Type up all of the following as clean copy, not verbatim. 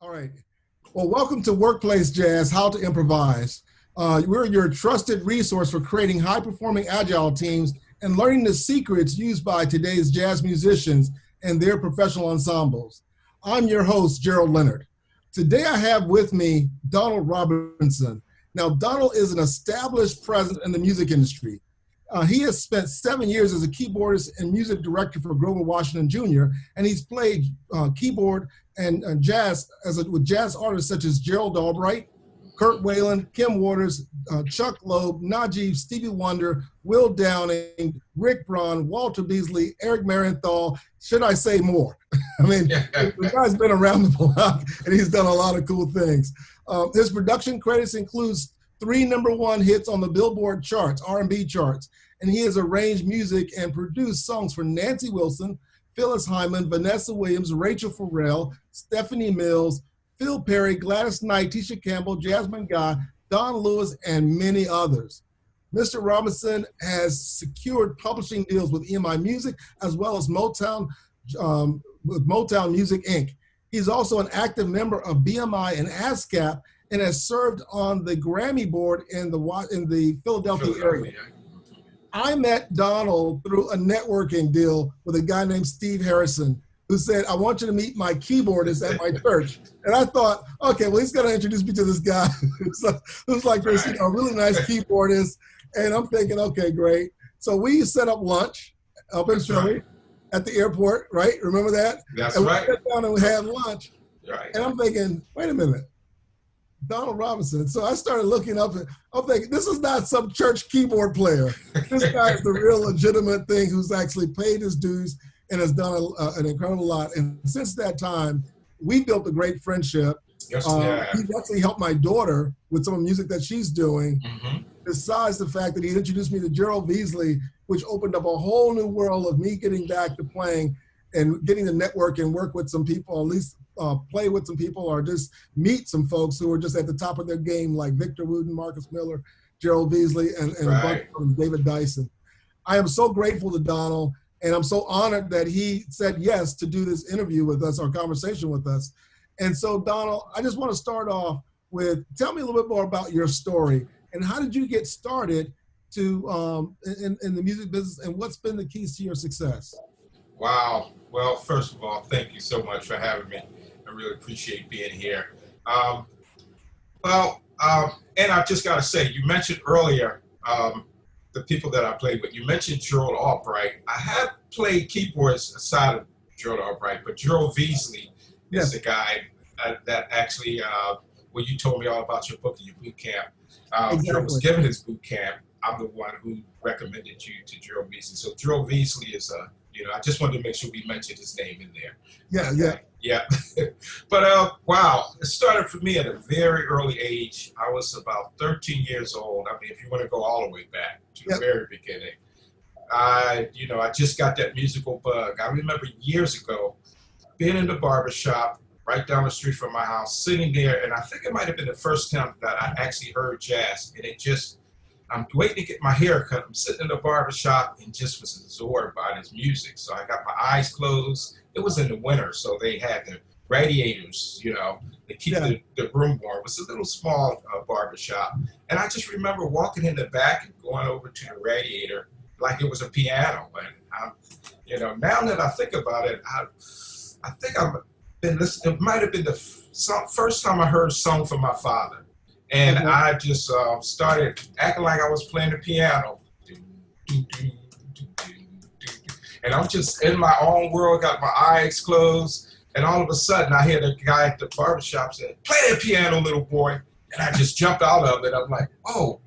All right. Well, welcome to Workplace Jazz, How to Improvise. We're your trusted resource for creating high-performing agile teams and learning the secrets used by today's jazz musicians and their professional ensembles. I'm your host, Gerald Leonard. Today I have with me Donald Robinson. Now, Donald is an established presence in the music industry. He has spent 7 years as a keyboardist and music director for Grover Washington Jr., and he's played keyboard and jazz with jazz artists such as Gerald Albright, Kurt Wayland, Kim Waters, Chuck Loeb, Najib, Stevie Wonder, Will Downing, Rick Braun, Walter Beasley, Eric Marienthal. Should I say more? I mean, the guy's been around the block and he's done a lot of cool things. His production credits includes 3 #1 hits on the Billboard charts, R&B charts, and he has arranged music and produced songs for Nancy Wilson, Phyllis Hyman, Vanessa Williams, Rachel Farrell, Stephanie Mills, Phil Perry, Gladys Knight, Tisha Campbell, Jasmine Guy, Don Lewis, and many others. Mr. Robinson has secured publishing deals with EMI Music as well as Motown Music Inc. He's also an active member of BMI and ASCAP and has served on the Grammy board in the Philadelphia area. I met Donald through a networking deal with a guy named Steve Harrison, who said, I want you to meet my keyboardist at my church. And I thought, okay, well, he's going to introduce me to this guy who's like this, really nice keyboardist. And I'm thinking, okay, great. So we set up lunch up in Philly at the airport, right? Remember that? That's and right. We sat down and we had lunch. Right. And I'm thinking, wait a minute. Donald Robinson. So I started looking up and I'm thinking, this is not some church keyboard player. This guy is the real legitimate thing who's actually paid his dues and has done an incredible lot. And since that time, we built a great friendship. Yes, He's actually helped my daughter with some of the music that she's doing. Mm-hmm. Besides the fact that he introduced me to Gerald Beasley, which opened up a whole new world of me getting back to playing and getting to network and work with some people, at least play with some people or just meet some folks who are just at the top of their game, like Victor Wooten, Marcus Miller, Gerald Beasley, and a bunch of them, David Dyson. I am so grateful to Donald, and I'm so honored that he said yes to do this interview with us, our conversation with us. And so, Donald, I just want to start off with, tell me a little bit more about your story, and how did you get started to in the music business, and what's been the keys to your success? Wow. Well, first of all, thank you so much for having me. I really appreciate being here. And I just got to say, you mentioned earlier the people that I played with. You mentioned Gerald Albright. I have played keyboards aside of Gerald Albright, but Gerald Beasley is the guy that actually, when you told me all about your book and your boot camp, Gerald was given his boot camp. I'm the one who recommended you to Gerald Beasley. So Gerald Beasley is I just wanted to make sure we mentioned his name in there. Yeah. But wow, it started for me at a very early age. I was about 13 years old. I mean, if you want to go all the way back to the very beginning, I just got that musical bug. I remember years ago being in the barbershop right down the street from my house, sitting there, and I think it might have been the first time that I actually heard jazz, and I'm waiting to get my hair cut. I'm sitting in the barbershop and just was absorbed by this music. So I got my eyes closed. It was in the winter, so they had the radiators, to keep the room warm. It was a little small barbershop. And I just remember walking in the back and going over to the radiator like it was a piano. And, now that I think about it, I think I've been listening. It might have been the first time I heard a song from my father. And I just started acting like I was playing the piano. And I'm just in my own world, got my eyes closed. And all of a sudden, I hear the guy at the barbershop say, "Play that piano, little boy." And I just jumped out of it. I'm like, oh,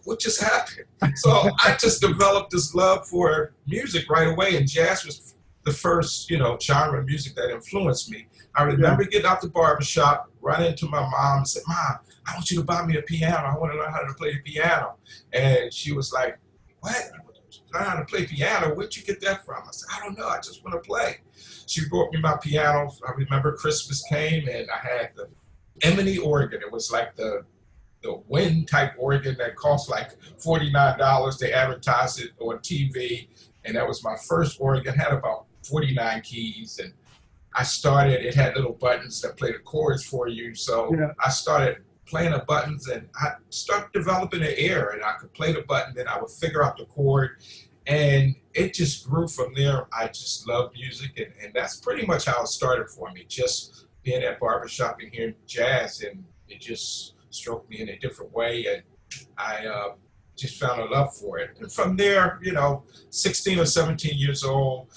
what just happened? So I just developed this love for music right away. And jazz was the first, genre of music that influenced me. I remember getting out the barbershop, running into my mom and said, "Mom, I want you to buy me a piano. I want to learn how to play the piano." And she was like, "What? Learn how to play piano? Where'd you get that from?" I said, "I don't know. I just want to play." She brought me my piano. I remember Christmas came and I had the Emily organ. It was like the wind type organ that cost like $49. They advertised it on TV. And that was my first organ. Had about 49 keys. And I started, it had little buttons that play the chords for you. So Yeah. I started playing the buttons and I started developing an ear and I could play the button, then I would figure out the chord. And it just grew from there. I just love music, and that's pretty much how it started for me. Just being at barbershop and hearing jazz, and it just struck me in a different way, and I just found a love for it. And from there, 16 or 17 years old,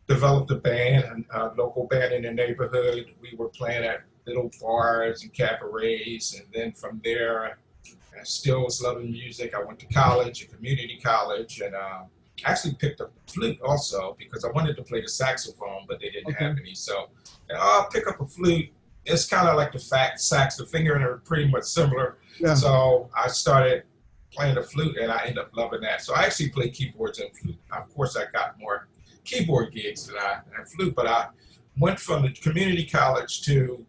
developed a band, a local band in the neighborhood. We were playing at little bars and cabarets, and then from there, I still was loving music. I went to college, a community college, and actually picked up the flute also because I wanted to play the saxophone, but they didn't have any. So I'll pick up a flute. It's kind of like the sax, the fingering are pretty much similar. Yeah. So I started playing the flute, and I ended up loving that. So I actually play keyboards and flute. Of course, I got more keyboard gigs than I flute, but I went from the community college to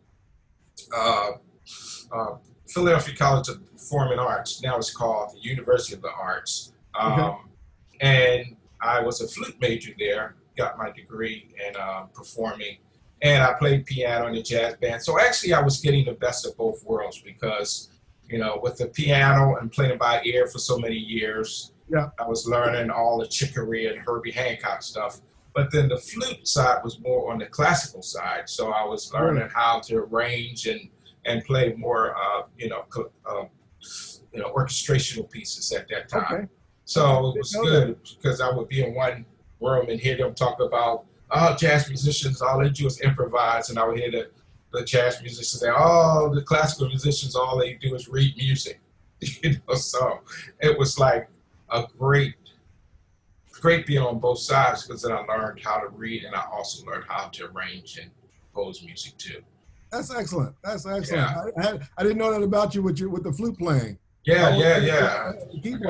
Philadelphia College of Performing Arts. Now it's called the University of the Arts. And I was a flute major there, got my degree in performing, and I played piano in a jazz band. So actually I was getting the best of both worlds because, with the piano and playing by ear for so many years, I was learning all the Chicory and Herbie Hancock stuff. But then the flute side was more on the classical side. So I was learning how to arrange and play more, orchestrational pieces at that time. Okay. So it was good because I would be in one room and hear them talk about, jazz musicians, all they do is improvise. And I would hear the jazz musicians say, the classical musicians, all they do is read music. So it was like a great being on both sides because then I learned how to read and I also learned how to arrange and compose music too. That's excellent. That's excellent. Yeah. I didn't know that about you with the flute playing. Yeah.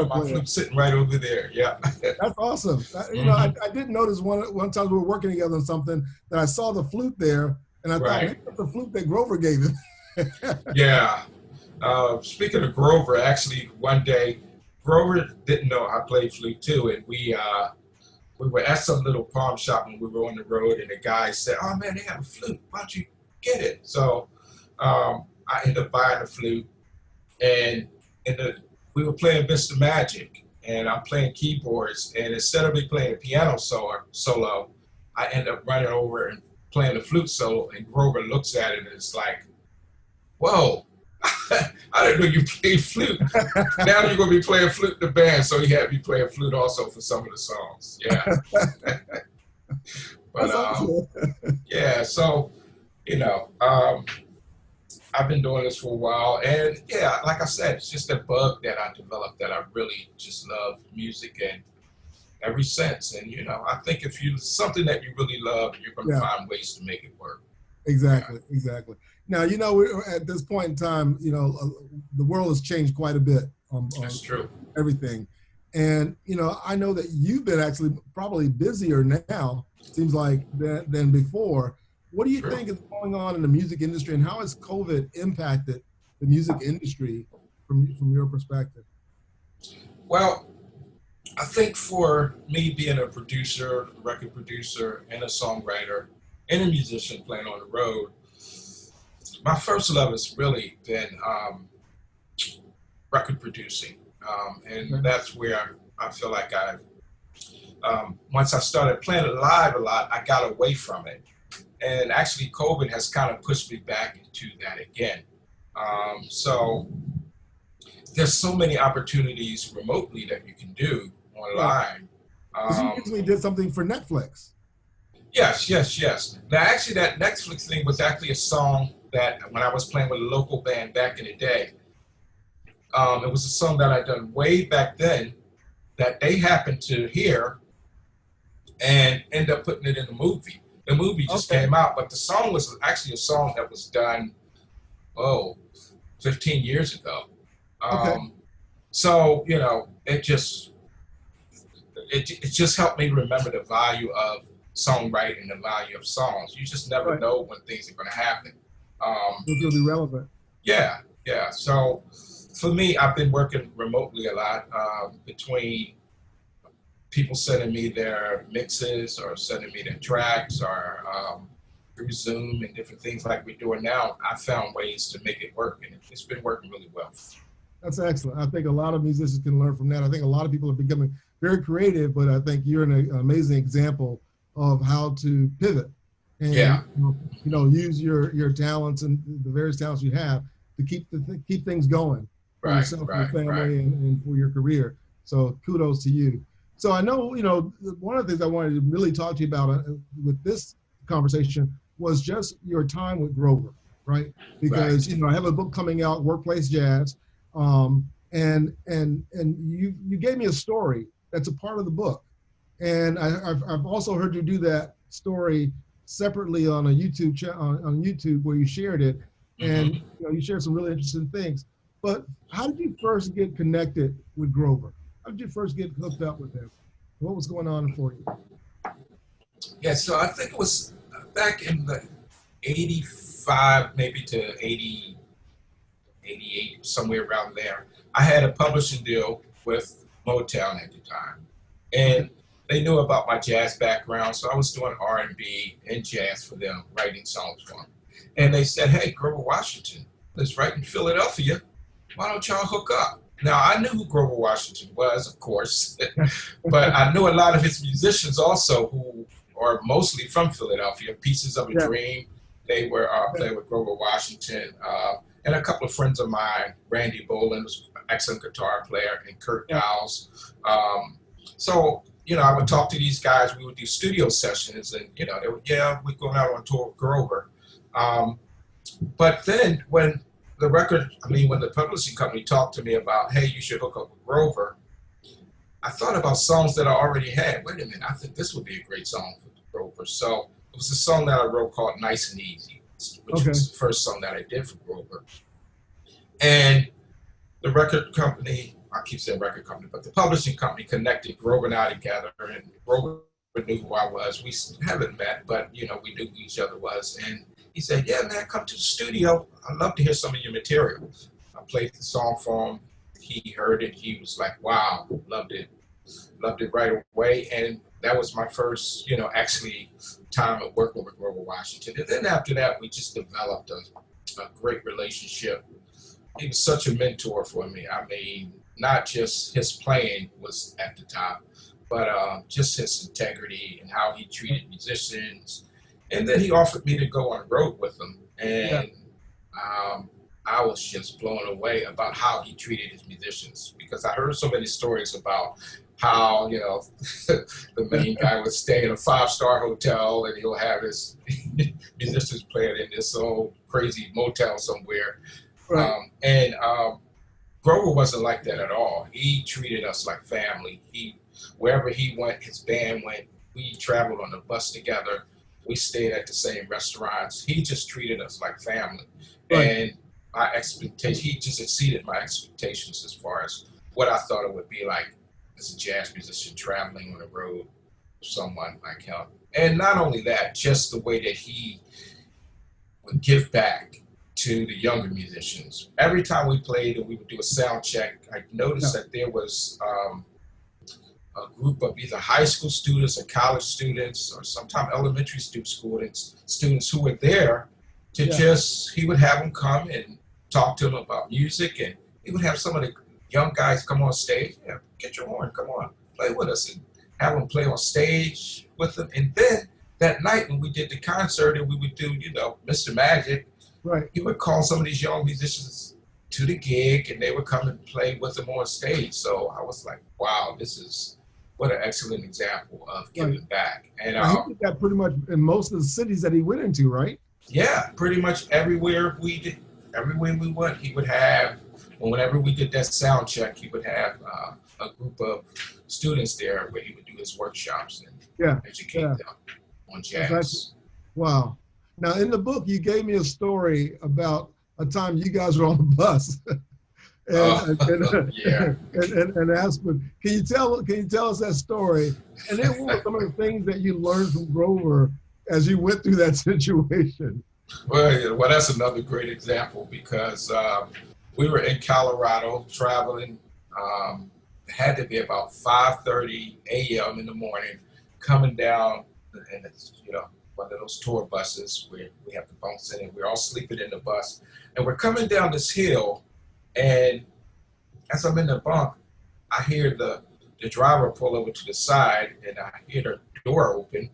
My flute sitting right over there. Yeah. That's awesome. I did notice one time we were working together on something that I saw the flute there, and I thought, hey, that's the flute that Grover gave him. Yeah. Speaking of Grover, actually one day, Grover didn't know I played flute too, and we were at some little pawn shop and we were on the road, and the guy said, "Oh man, they have a flute. Why don't you get it?" So I ended up buying the flute, and we were playing Mr. Magic, and I'm playing keyboards, and instead of me playing a piano solo, I end up running over and playing the flute solo, and Grover looks at it and it's like, "Whoa, I didn't know you played flute. Now you're going to be playing flute in the band." So he had me playing flute also for some of the songs. Yeah. But yeah, so, I've been doing this for a while, and yeah, like I said, it's just a bug that I developed that I really just love music, and ever since. And I think if something that you really love, you're going to find ways to make it work. Exactly. Now, we're at this point in time, the world has changed quite a bit on true. Everything. And, I know that you've been actually probably busier now, seems like, than before. What do you think is going on in the music industry, and how has COVID impacted the music industry from your perspective? Well, I think for me being a producer, record producer, and a songwriter, and a musician playing on the road, my first love has really been record producing. And that's where I feel like once I started playing it live a lot, I got away from it. And actually COVID has kind of pushed me back into that again. So there's so many opportunities remotely that you can do online. You recently did something for Netflix. Yes. Now actually that Netflix thing was actually a song that when I was playing with a local band back in the day, it was a song that I'd done way back then that they happened to hear and end up putting it in the movie. The movie just came out, but the song was actually a song that was done, 15 years ago. So, it just helped me remember the value of songwriting, the value of songs. You just never know when things are going to happen. It's really relevant. Yeah. So for me, I've been working remotely a lot between people sending me their mixes or sending me their tracks or through Zoom and different things like we're doing now, I found ways to make it work, and it's been working really well. That's excellent. I think a lot of musicians can learn from that. I think a lot of people are becoming very creative, but I think you're an amazing example of how to pivot and use your talents and the various talents you have to keep things going for yourself, your family, and for your career. So kudos to you. So I know, one of the things I wanted to really talk to you about with this conversation was just your time with Grover, right? Because I have a book coming out, Workplace Jazz. And you gave me a story that's a part of the book, and I've also heard you do that story separately on a YouTube on YouTube where you shared it, and you shared some really interesting things. But how did you first get connected with Grover? How did you first get hooked up with him? What was going on for you? Yeah, so I think it was back in the 85, maybe to 80. 88, somewhere around there. I had a publishing deal with Motown at the time, and they knew about my jazz background, so I was doing R&B and jazz for them, writing songs for them. And they said, hey, Grover Washington is right in Philadelphia. Why don't y'all hook up? Now, I knew who Grover Washington was, of course, but I knew a lot of his musicians also who are mostly from Philadelphia. Pieces of a Dream, they were playing with Grover Washington. And a couple of friends of mine, Randy Boland was an excellent guitar player, and Kurt Dowles. So, I would talk to these guys. We would do studio sessions, and, they would, we're going out on tour with Grover. But then when the publishing company talked to me about, hey, you should hook up with Grover, I thought about songs that I already had. Wait a minute, I think this would be a great song for Grover. So it was a song that I wrote called Nice and Easy, which was the first song that I did for Grover. And the record company, I keep saying record company, but the publishing company connected Grover and I together, and Grover knew who I was. We haven't met, but, we knew who each other was. And he said, yeah, man, come to the studio. I'd love to hear some of your material. I played the song for him. He heard it. He was like, wow, loved it right away. And that was my first, actually time of working with Grover Washington. And then after that, we just developed a great relationship. He was such a mentor for me. I mean, not just his playing was at the top, but just his integrity and how he treated musicians. And then he offered me to go on the road with him. And I was just blown away about how he treated his musicians, because I heard so many stories about how, the main guy would stay in a 5-star hotel and he'll have his musicians playing in this old crazy motel somewhere. Grover wasn't like that at all. He treated us like family. Wherever he went, his band went. We traveled on the bus together. We stayed at the same restaurants. He just treated us like family. And he just exceeded my expectations as far as what I thought it would be like as a jazz musician traveling on the road with someone like him. And not only that, just the way that he would give back to the younger musicians. Every time we played and we would do a sound check, I noticed that there was a group of either high school students or college students or sometimes elementary students who were there to he would have them come and talk to them about music, and he would have some of the young guys come on stage, get your horn, come on, play with us, and have them play on stage with them. And then that night when we did the concert and we would do, Mr. Magic, he would call some of these young musicians to the gig and they would come and play with them on stage. So I was like, wow, what an excellent example of giving back. And he did that pretty much in most of the cities that he went into, right? Yeah, pretty much everywhere we went, he would have, whenever we did that sound check, he would have a group of students there where he would do his workshops and educate them on jazz. Exactly. Wow. Now, in the book, you gave me a story about a time you guys were on the bus. and asked me, can you tell us that story? And then what were some of the things that you learned from Grover as you went through that situation? Well, that's another great example, because we were in Colorado traveling. It had to be about 5:30 a.m. in the morning, coming down, and one of those tour buses where we have the bunks in it. We're all sleeping in the bus, and we're coming down this hill. And as I'm in the bunk, I hear the driver pull over to the side, and I hear the door open,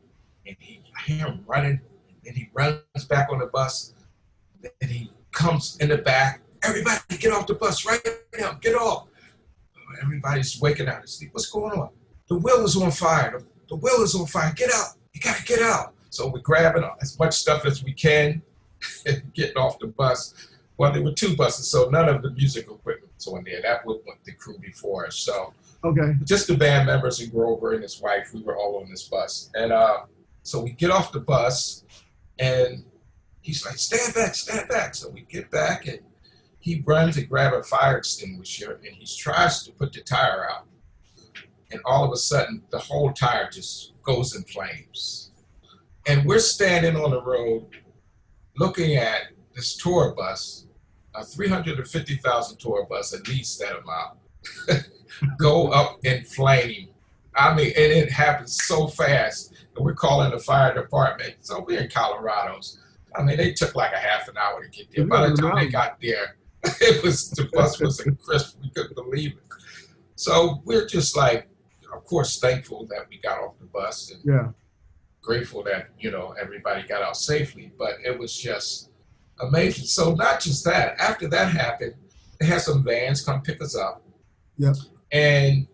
and I hear him running, and he runs back on the bus, and he comes in the back. Everybody get off the bus right now, get off. Everybody's waking out of sleep. What's going on? The wheel is on fire. The wheel is on fire. Get out. You gotta get out. So we're grabbing as much stuff as we can and getting off the bus. Well, there were two buses, so none of the music equipment was on there. That was the crew before us. So just the band members and Grover and his wife, we were all on this bus. And so we get off the bus, and he's like, stand back, stand back. So we get back, and he runs and grabs a fire extinguisher, and he tries to put the tire out. And all of a sudden, the whole tire just goes in flames. And we're standing on the road looking at this tour bus, a 350,000 tour bus, at least that amount, go up in flame. I mean, and it happens so fast. And we're calling the fire department. So we're in Colorado. I mean, they took like a half an hour to get there. By the time they got there, the bus was a crisp. We couldn't believe it. So we're just like, of course, thankful that we got off the bus, and grateful that, you know, everybody got out safely. But it was just amazing. So not just that. After that happened, they had some vans come pick us up. Yep. And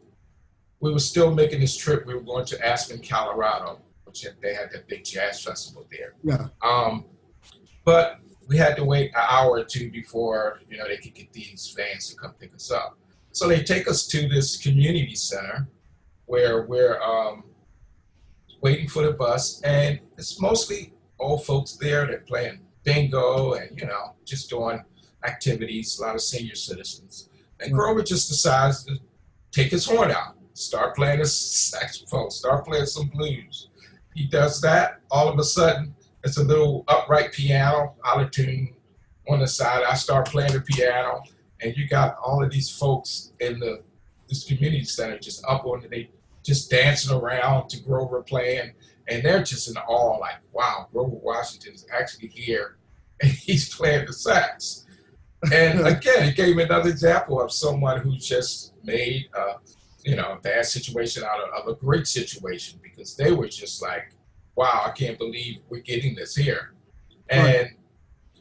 we were still making this trip. We were going to Aspen, Colorado, which they had that big jazz festival there. Yeah. But we had to wait an hour or two before, you know, they could get these vans to come pick us up. So they take us to this community center where we're waiting for the bus, and it's mostly old folks there. They're playing bingo and, you know, just doing activities, a lot of senior citizens. And Grover just decides to take his horn out, start playing his saxophone, start playing some blues. He does that. All of a sudden, it's a little upright piano, out of tune on the side. I start playing the piano, and you got all of these folks in this community center just up on it. They just dancing around to Grover playing, and they're just in awe, like, wow, Grover Washington is actually here, and he's playing the sax. And again, it gave me another example of someone who just made you know, a bad situation out of a great situation, because they were just like, wow, I can't believe we're getting this here. And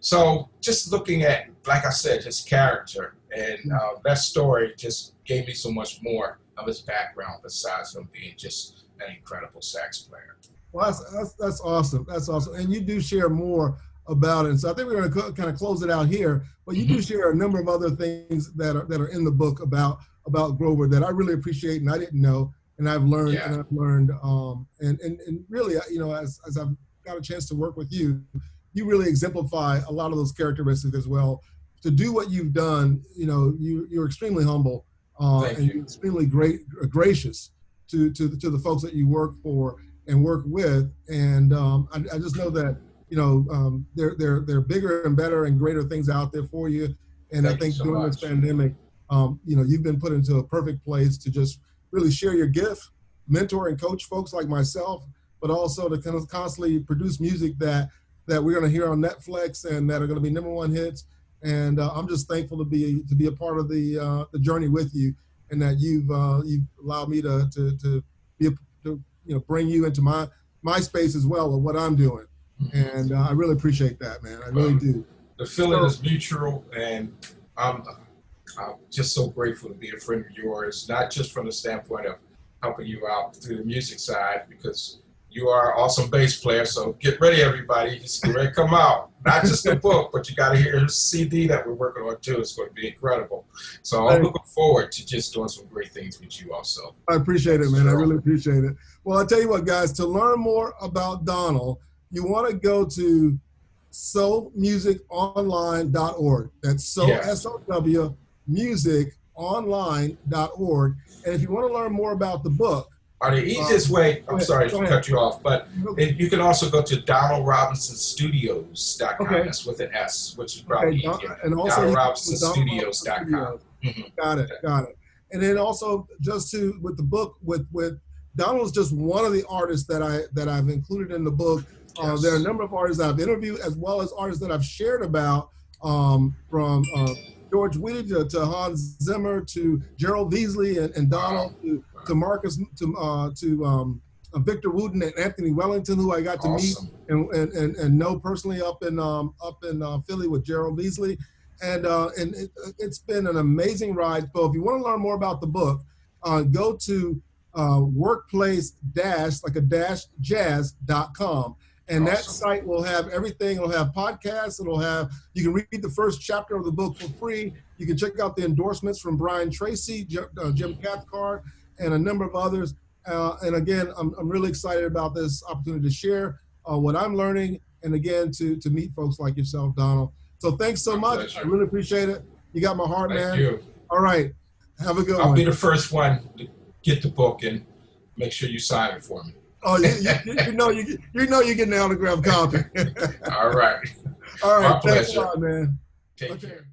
so just looking at, like I said, his character, and that story just gave me so much more of his background besides him being just an incredible sax player. Well, that's awesome. That's awesome. And you do share more about it. And so I think we're going to kind of close it out here, but you do share a number of other things that are in the book about Grover that I really appreciate and I didn't know, and I've learned, and really, you know, as I've got a chance to work with you, you really exemplify a lot of those characteristics as well. To do what you've done, you know, you're extremely humble, and you're extremely gracious to the folks that you work for and work with, and I just know that, you know, there are bigger and better and greater things out there for you, and I think during this pandemic, you know, you've been put into a perfect place to just really share your gift, mentor and coach folks like myself, but also to kind of constantly produce music that we're going to hear on Netflix and that are going to be #1 hits. And I'm just thankful to be a part of the journey with you, and that you've allowed me to you know, bring you into my space as well of what I'm doing. And I really appreciate that, man. I really do. The feeling is mutual, and I'm just so grateful to be a friend of yours, not just from the standpoint of helping you out through the music side, because you are an awesome bass player. So get ready, everybody. He's ready to come out. Not just the book, but you got to hear his CD that we're working on too. It's going to be incredible. So I'm looking forward to just doing some great things with you also. I appreciate it, man. I really appreciate it. Well, I'll tell you what, guys, to learn more about Donald, you want to go to sowmusiconline.org. That's SOW musiconline.org. And if you want to learn more about the book, the easiest way, I'm sorry to cut you off, but you can also go to DonaldRobinsonStudios.com. That's with an S, which is probably easier. And also DonaldRobinsonStudios.com. Got it. And then also just with the book, with Donald's just one of the artists that I've included in the book Yes. There are a number of artists I've interviewed, as well as artists that I've shared about, from George Whitty to Hans Zimmer to Gerald Veasley and Donald to Marcus to Victor Wooten and Anthony Wellington, who I got to meet and know personally up in Philly with Gerald Veasley, and it's been an amazing ride. So if you want to learn more about the book, go to workplace-jazz.com. And that site will have everything. It'll have podcasts. You can read the first chapter of the book for free. You can check out the endorsements from Brian Tracy, Jim Cathcart, and a number of others. And again, I'm really excited about this opportunity to share what I'm learning, and again, to meet folks like yourself, Donald. So thanks so much. Pleasure. I really appreciate it. You got my heart, man. Thank you. All right. Have a good one. I'll be the first one to get the book and make sure you sign it for me. Oh, you know you're getting an autographed copy. All right. All right. My pleasure. Thanks a lot, man. Take care.